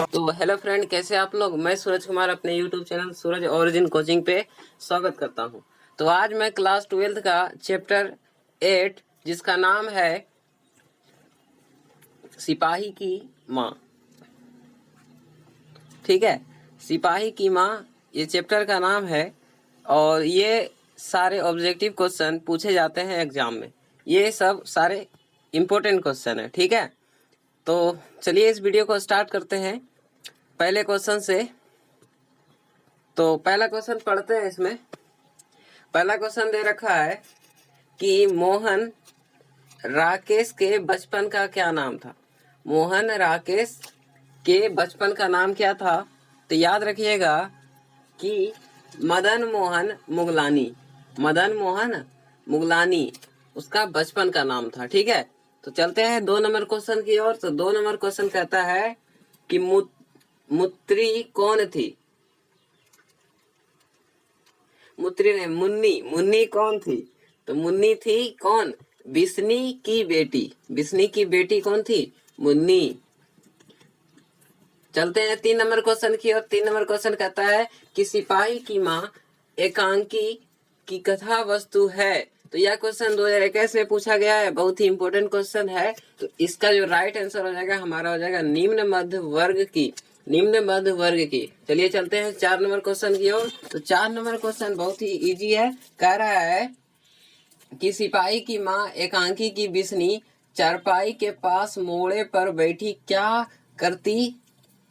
तो hello friend, कैसे आप लोग। मैं सूरज कुमार अपने यूट्यूब चैनल सूरज ओरिजिन कोचिंग पे स्वागत करता हूं। तो आज मैं क्लास 12 का चैप्टर 8 जिसका नाम है सिपाही की माँ, ठीक है। सिपाही की माँ ये चैप्टर का नाम है और ये सारे ऑब्जेक्टिव क्वेश्चन पूछे जाते हैं एग्जाम में। ये सब सारे इम्पोर्टेंट क्वेश्चन है, ठीक है। तो चलिए इस वीडियो को स्टार्ट करते हैं पहले क्वेश्चन से। तो पहला क्वेश्चन पढ़ते हैं। इसमें पहला क्वेश्चन दे रखा है कि मोहन राकेश के बचपन का क्या नाम था। मोहन राकेश के बचपन का नाम क्या था। तो याद रखिएगा कि मदन मोहन मुगलानी, मदन मोहन मुगलानी उसका बचपन का नाम था, ठीक है। तो चलते हैं 2 नंबर क्वेश्चन की ओर। तो 2 नंबर क्वेश्चन कहता है कि मुत्री कौन थी। मुत्री ने मुन्नी, मुन्नी कौन थी। तो मुन्नी थी कौन, बिस्नी की बेटी। बिस्नी की बेटी कौन थी, मुन्नी। चलते हैं 3 नंबर क्वेश्चन की और 3 नंबर क्वेश्चन कहता है कि सिपाही की माँ एकांकी की कथा वस्तु है। तो यह क्वेश्चन 2021 में पूछा गया है, बहुत ही इंपॉर्टेंट क्वेश्चन है। तो इसका जो राइट आंसर हो जाएगा हमारा हो जाएगा निम्न मध्य वर्ग की, निम्न मध्य वर्ग की। चलिए चलते हैं 4 नंबर क्वेश्चन की ओर। तो 4 नंबर क्वेश्चन बहुत ही इजी है। कह रहा है कि सिपाही की माँ एकांकी की बिस्नी चारपाई के पास मोड़े पर बैठी क्या करती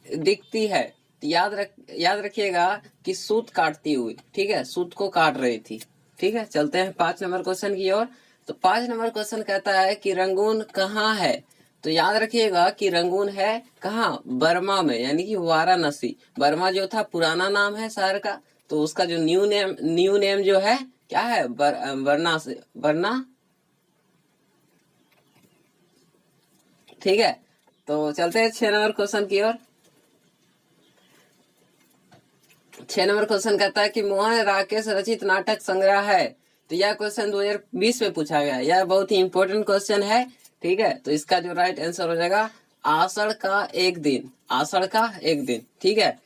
दिखती है। तो याद रखिएगा कि सूत काटती हुई, ठीक है, सूत को काट रही थी, ठीक है। चलते हैं 5 नंबर क्वेश्चन की ओर। तो 5 नंबर क्वेश्चन कहता है कि रंगून कहाँ है। तो याद रखिएगा कि रंगून है कहाँ, बर्मा में, यानी कि वाराणसी। बर्मा जो था पुराना नाम है शहर का, तो उसका जो न्यू नेम जो है क्या है, बरना से, बरना, ठीक है। तो चलते हैं 6 नंबर क्वेश्चन की ओर। 6 नंबर क्वेश्चन कहता है कि मोहन राकेश रचित नाटक संग्रह है। तो यह क्वेश्चन 2020 में पूछा गया है। यह बहुत ही इंपॉर्टेंट क्वेश्चन है, ठीक है। तो इसका जो राइट आंसर हो जाएगा आषाढ़ का एक दिन, आषाढ़ का एक दिन, ठीक है।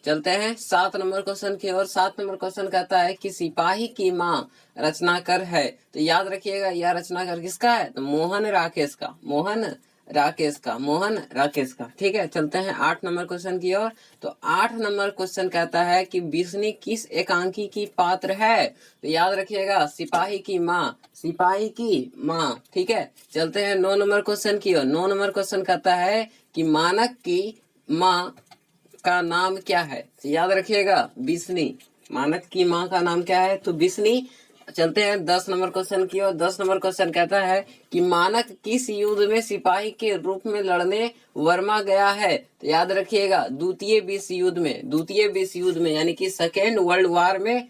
चलते हैं 7 नंबर क्वेश्चन की ओर। 7 नंबर क्वेश्चन कहता है कि सिपाही की माँ रचनाकर है। तो याद रखिएगा यह रचनाकर किसका है, तो मोहन राकेश का, मोहन राकेश का, मोहन राकेश का, ठीक है। चलते हैं 8 नंबर क्वेश्चन की ओर। तो 8 नंबर क्वेश्चन कहता है कि बिस्नी किस एकांकी की पात्र है। तो याद रखिएगा सिपाही की माँ, सिपाही की माँ, ठीक है। चलते हैं 9 नंबर क्वेश्चन की ओर। 9 नंबर क्वेश्चन कहता है कि मानक की माँ का नाम क्या है। तो याद रखिएगा बिस्नी, मानक की माँ का नाम क्या है, तो बिस्नी। चलते हैं 10 नंबर क्वेश्चन की ओर। 10 नंबर क्वेश्चन कहता है कि मानक किस युद्ध में सिपाही के रूप में लड़ने वर्मा गया है। तो याद रखिएगा द्वितीय विश्व युद्ध में, द्वितीय विश्व युद्ध में, यानी कि सेकेंड वर्ल्ड वॉर में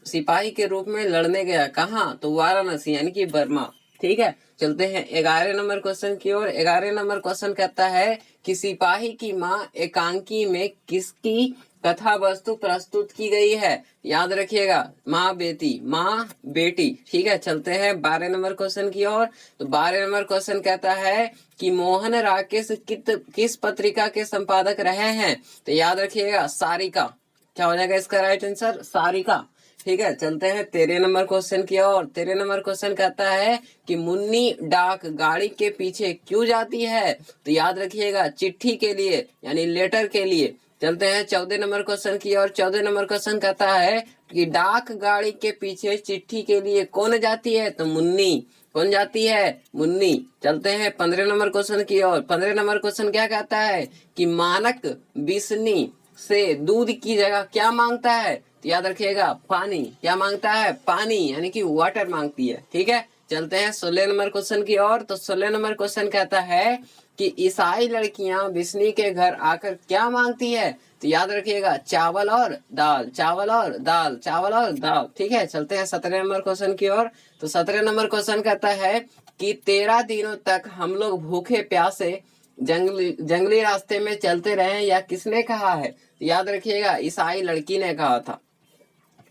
सिपाही के रूप में लड़ने गया। कहाँ, तो वाराणसी, यानी कि बर्मा, ठीक है। चलते हैं 11 नंबर क्वेश्चन की ओर। 11 नंबर क्वेश्चन कहता है कि सिपाही की माँ एकांकी में किसकी कथा वस्तु प्रस्तुत की गई है। याद रखिएगा माँ बेटी, माँ बेटी, ठीक है। चलते हैं 12 नंबर क्वेश्चन की ओर। तो 12 नंबर क्वेश्चन कहता है कि मोहन राकेश किस पत्रिका के संपादक रहे हैं। तो याद रखिएगा सारिका, क्या हो जाएगा इसका राइट आंसर, सारिका, ठीक है। चलते हैं 13 नंबर क्वेश्चन की ओर। 13 नंबर क्वेश्चन कहता है कि मुन्नी डाक गाड़ी के पीछे क्यों जाती है। तो याद रखिएगा चिट्ठी के लिए, यानी लेटर के लिए। चलते हैं 14 नंबर क्वेश्चन की ओर। 14 नंबर क्वेश्चन कहता है कि डाक गाड़ी के पीछे चिट्ठी के लिए कौन जाती है, तो मुन्नी, कौन जाती है, मुन्नी। चलते हैं 15 नंबर क्वेश्चन की ओर। 15 नंबर क्वेश्चन क्या कहता है कि मानक बिस्नी से दूध की जगह क्या मांगता है। तो याद रखिएगा पानी, क्या मांगता है, पानी, यानी कि वाटर मांगती है, ठीक है। चलते हैं 16 नंबर क्वेश्चन की ओर। तो 16 नंबर क्वेश्चन कहता है कि ईसाई लड़कियां बिस्नी के घर आकर क्या मांगती है। तो याद रखिएगा चावल और दाल, चावल और दाल, चावल और दाल, ठीक है। चलते हैं 17 नंबर क्वेश्चन की ओर। तो 17 नंबर क्वेश्चन कहता है कि 13 दिनों तक हम लोग भूखे प्यासे जंगली रास्ते में चलते रहे, या किसने कहा है। तो याद रखिएगा ईसाई लड़की ने कहा था,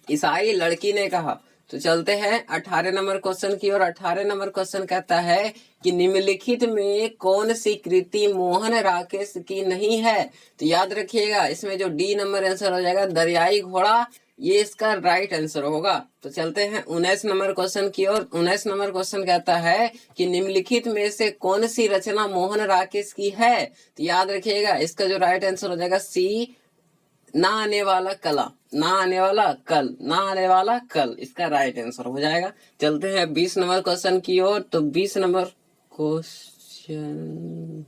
ईसाई लड़की ने कहा। तो चलते हैं 18 नंबर क्वेश्चन की ओर। 18 नंबर क्वेश्चन कहता है कि निम्नलिखित में कौन सी कृति मोहन राकेश की नहीं है। तो याद रखिएगा इसमें जो डी नंबर आंसर हो जाएगा दरियाई घोड़ा, ये इसका राइट आंसर होगा। तो चलते हैं 19 नंबर क्वेश्चन की ओर। 19 नंबर क्वेश्चन कहता है कि निम्नलिखित में से कौन सी रचना मोहन राकेश की है। तो याद रखिएगा इसका जो राइट आंसर हो जाएगा सी, ना आने वाला कला, ना आने वाला कल, ना आने वाला कल, इसका राइट आंसर हो जाएगा। चलते हैं 20 नंबर क्वेश्चन की ओर। तो 20 नंबर क्वेश्चन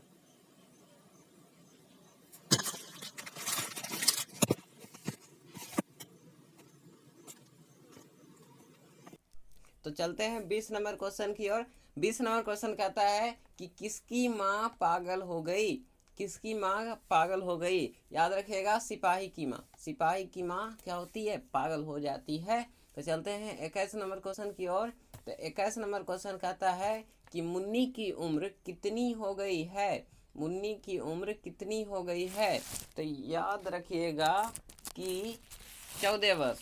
तो चलते हैं 20 नंबर क्वेश्चन की ओर। 20 नंबर क्वेश्चन कहता है कि किसकी माँ पागल हो गई। किसकी माँ पागल हो गई। याद रखिएगा सिपाही की माँ। सिपाही की माँ क्या होती है, पागल हो जाती है। तो चलते हैं 21 नंबर क्वेश्चन की ओर। तो 21 नंबर क्वेश्चन कहता है कि मुन्नी की उम्र कितनी हो गई है। मुन्नी की उम्र कितनी हो गई है। तो याद रखिएगा कि 14 वर्ष।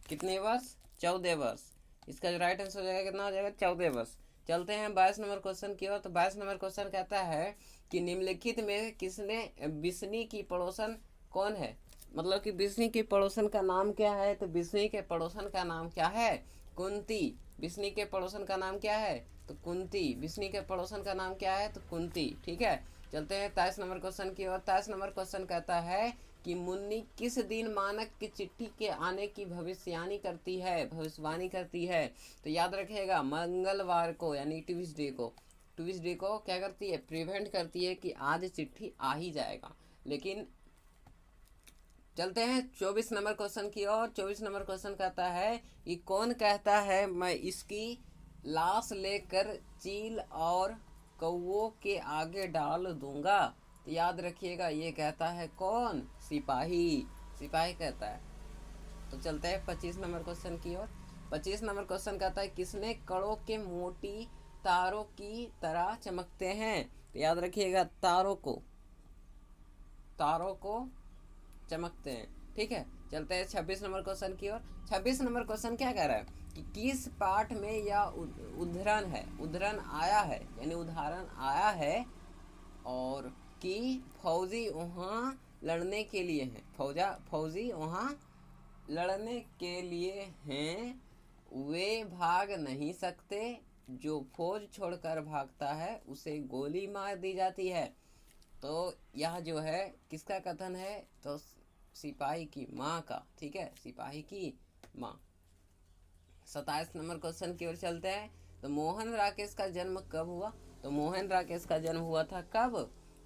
कितने वर्ष, 14 वर्ष। इसका जो राइट आंसर हो जाएगा कितना हो जाएगा, 14 वर्ष। चलते हैं 22 नंबर क्वेश्चन की ओर। तो 22 नंबर क्वेश्चन कहता है कि निम्नलिखित में किसने बिस्नी की पड़ोसन कौन है। मतलब कि बिस्नी की पड़ोसन का नाम क्या है। तो बिस्नी के पड़ोसन का नाम क्या है, कुंती। बिस्नी के पड़ोसन का नाम क्या है, तो कुंती। बिस्नी के पड़ोसन का नाम क्या है, तो कुंती। ठीक है। चलते हैं 23 नंबर क्वेश्चन की ओर। 23 नंबर क्वेश्चन कहता है कि मुन्नी किस दिन मानक की चिट्ठी के आने की भविष्यवाणी करती है। तो याद रखिएगा मंगलवार को यानी ट्यूसडे को। ट्यूसडे को क्या करती है, प्रिवेंट करती है कि आज चिट्ठी आ ही जाएगा। लेकिन चलते हैं 24 नंबर क्वेश्चन की ओर। 24 नंबर क्वेश्चन कहता है कि कौन कहता है मैं इसकी लाश लेकर चील और कौओं के आगे डाल दूंगा। तो याद रखिएगा ये कहता है कौन, सिपाही। सिपाही कहता है। तो चलते हैं 25 नंबर क्वेश्चन की ओर। 25 नंबर क्वेश्चन कहता है किसने कड़ों के मोटी तारों की तरह चमकते हैं। तो याद रखिएगा तारों को चमकते हैं। ठीक है। चलते हैं 26 नंबर क्वेश्चन की ओर। 26 नंबर क्वेश्चन क्या कह रहा है कि किस पाठ में यह उदाहरण आया है यानी उदाहरण आया है और कि फौजी वहाँ लड़ने के लिए हैं। फौजी वहाँ लड़ने के लिए हैं, वे भाग नहीं सकते। जो फौज छोड़कर भागता है उसे गोली मार दी जाती है। तो यह जो है किसका कथन है, तो सिपाही की माँ का। ठीक है, सिपाही की माँ। 27 नंबर क्वेश्चन की ओर चलते हैं। तो मोहन राकेश का जन्म कब हुआ। तो मोहन राकेश का जन्म हुआ था कब।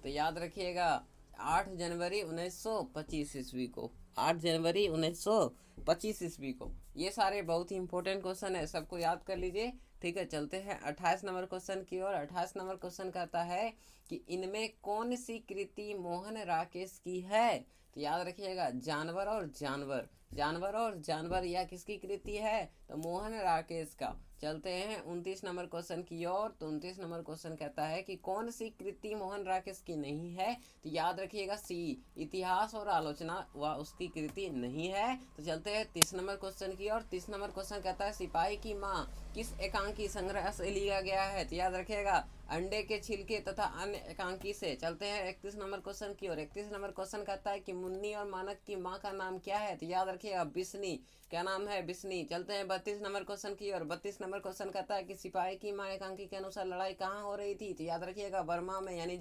तो याद रखिएगा 8 जनवरी 1925 ईस्वी को। 8 जनवरी 1925 ईस्वी को। ये सारे बहुत ही इंपॉर्टेंट क्वेश्चन है, सबको याद कर लीजिए। ठीक है। चलते हैं 28 नंबर क्वेश्चन की ओर। 28 नंबर क्वेश्चन कहता है कि इनमें कौन सी कृति मोहन राकेश की है। तो याद रखिएगा जानवर और जानवर यह किसकी कृति है, तो मोहन राकेश का। चलते हैं 29 नंबर क्वेश्चन की ओर। तो 29 नंबर क्वेश्चन कहता है कि कौन सी कृति मोहन राकेश की नहीं है। तो याद रखिएगा सी, इतिहास और आलोचना वह उसकी कृति नहीं है। तो चलते हैं 30 नंबर क्वेश्चन की ओर। 30 नंबर क्वेश्चन कहता है सिपाही की माँ किस एकांकी संग्रह से लिया गया है। तो याद रखिएगा अंडे के छिलके तथा अन्य एकांकी से। चलते हैं 31 नंबर क्वेश्चन की ओर। 31 नंबर क्वेश्चन कहता है कि मुन्नी और मानक की माँ का नाम क्या है। तो याद रखिएगा बिस्नी। क्या नाम है, बिस्नी। चलते हैं 32 नंबर क्वेश्चन की ओर। 32 नंबर क्वेश्चन कहता है कि सिपाही की माँ एकांकी के अनुसार लड़ाई कहाँ हो रही थी। तो याद रखिएगा बर्मा में यानी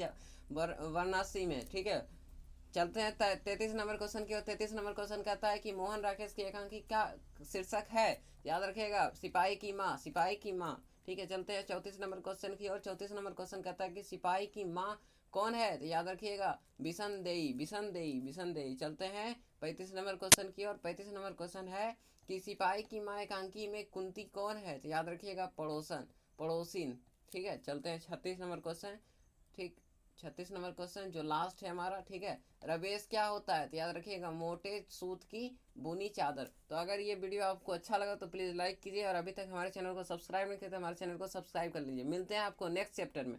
वाराणसी में। ठीक है। चलते हैं 33 नंबर क्वेश्चन की ओर। 33 नंबर क्वेश्चन कहता है कि मोहन राकेश की एकांकी का शीर्षक है। याद रखिएगा सिपाही की माँ। ठीक है। चलते हैं 34 नंबर क्वेश्चन की ओर। 34 नंबर क्वेश्चन कहता है कि सिपाही की माँ कौन है। तो याद रखिएगा बिशन देई। चलते हैं 35 नंबर क्वेश्चन की ओर। 35 नंबर क्वेश्चन है कि सिपाही की माँ एकांकी में कुंती कौन है। तो याद रखिएगा पड़ोसिन। ठीक है। चलते हैं 36 नंबर क्वेश्चन। ठीक, 36 नंबर क्वेश्चन जो लास्ट है हमारा। ठीक है। रवेश क्या होता है। तो याद रखिएगा मोटे सूत की बुनी चादर। तो अगर ये वीडियो आपको अच्छा लगा तो प्लीज़ लाइक कीजिए और अभी तक हमारे चैनल को सब्सक्राइब नहीं किया तो हमारे चैनल को सब्सक्राइब कर लीजिए। मिलते हैं आपको नेक्स्ट चैप्टर में।